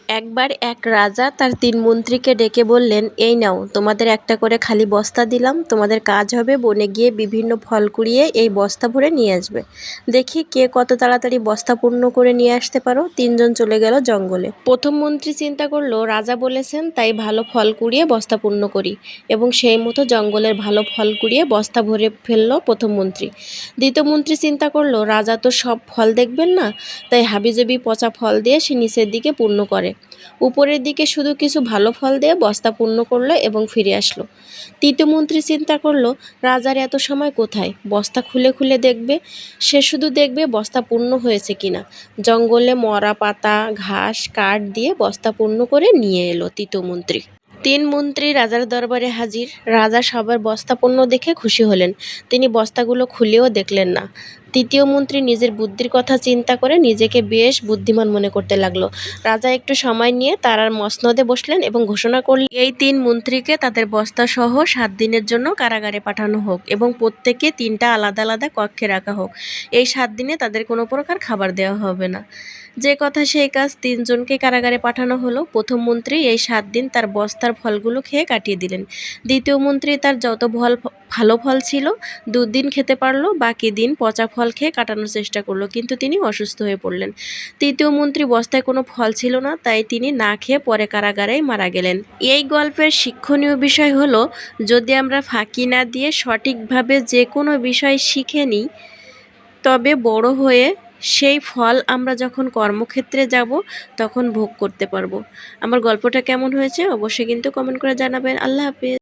একবার এক রাজা তার ৩ মন্ত্রীকে ডেকে বললেন, এই নাও তোমাদের একটা করে খালি বস্তা দিলাম, তোমাদের কাজ হবে বনে গিয়ে বিভিন্ন ফল কুড়িয়ে এই বস্তা ভরে নিয়ে আসবে। দেখি কে কত তাড়াতাড়ি বস্তা পূর্ণ করে নিয়ে আসতে পারো। ৩ জন চলে গেল জঙ্গলে। প্রথম মন্ত্রী চিন্তা করলো, রাজা বলেছেন তাই ভালো ফল কুড়িয়ে বস্তা পূর্ণ করি, এবং সেই মতো জঙ্গলের ভালো ফল কুড়িয়ে বস্তা ভরে ফেললো প্রথম মন্ত্রী। দ্বিতীয় মন্ত্রী চিন্তা করলো, রাজা তো সব ফল দেখবেন না, তাই হাবিজাবি পচা ফল দিয়ে সে নিচের দিকে পূর্ণ করে, উপরের দিকে শুধু কিছু ভালো ফল দিয়ে বস্তা পূর্ণ করলো এবং ফিরে আসলো। তৃতীয় মন্ত্রী চিন্তা করলো, রাজার এত সময় কোথায়, বস্তা খুলে খুলে দেখবে, সে শুধু দেখবে বস্তা পূর্ণ হয়েছে কিনা। জঙ্গলে মরা পাতা ঘাস কাঠ দিয়ে বস্তা পূর্ণ করে নিয়ে এলো তৃতীয় মন্ত্রী। ৩ মন্ত্রী রাজার দরবারে হাজির। রাজা সবার বস্তা পূর্ণ দেখে খুশি হলেন। তিনি বস্তাগুলো খুলেও দেখলেন না। তৃতীয় মন্ত্রী নিজের বুদ্ধির কথা চিন্তা করে নিজেকে বেশ বুদ্ধিমান মনে করতে লাগলো। রাজা একটু সময় নিয়ে তারার মসনদে বসলেন এবং ঘোষণা করলেন, এই ৩ মন্ত্রীকে তাদের বস্তা সহ ৭ দিনের জন্য কারাগারে পাঠানো হোক এবং প্রত্যেককে ৩টা আলাদা আলাদা কক্ষে রাখা হোক। এই ৭ দিনে তাদের কোনো প্রকার খাবার দেওয়া হবে না। যে কথা সেই কাজ, ৩ জনকে কারাগারে পাঠানো হলো। প্রথম মন্ত্রী এই ৭ দিন তার বস্তার ফলগুলো খেয়ে কাটিয়ে দিলেন। দ্বিতীয় মন্ত্রী তার যত ভালো ফল ছিল ২ দিন খেতে পারলো, বাকি দিন পচা ফল খেয়ে কাটানোর চেষ্টা করলো, কিন্তু তিনি অসুস্থ হয়ে পড়লেন। তৃতীয় মন্ত্রী বস্তায় কোনো ফল ছিল না, তাই তিনি না খেয়ে পরে কারাগারেই মারা গেলেন। এই গল্পের শিক্ষণীয় বিষয় হলো, যদি আমরা ফাঁকি না দিয়ে সঠিকভাবে যে কোনো বিষয় শিখে নিই, তবে বড় হয়ে সেই ফল আমরা যখন কর্মক্ষেত্রে যাব তখন ভোগ করতে পারবো। আমার গল্পটা কেমন হয়েছে অবশ্যই কিন্তু কমেন্ট করে জানাবেন। আল্লাহ হাফেজ।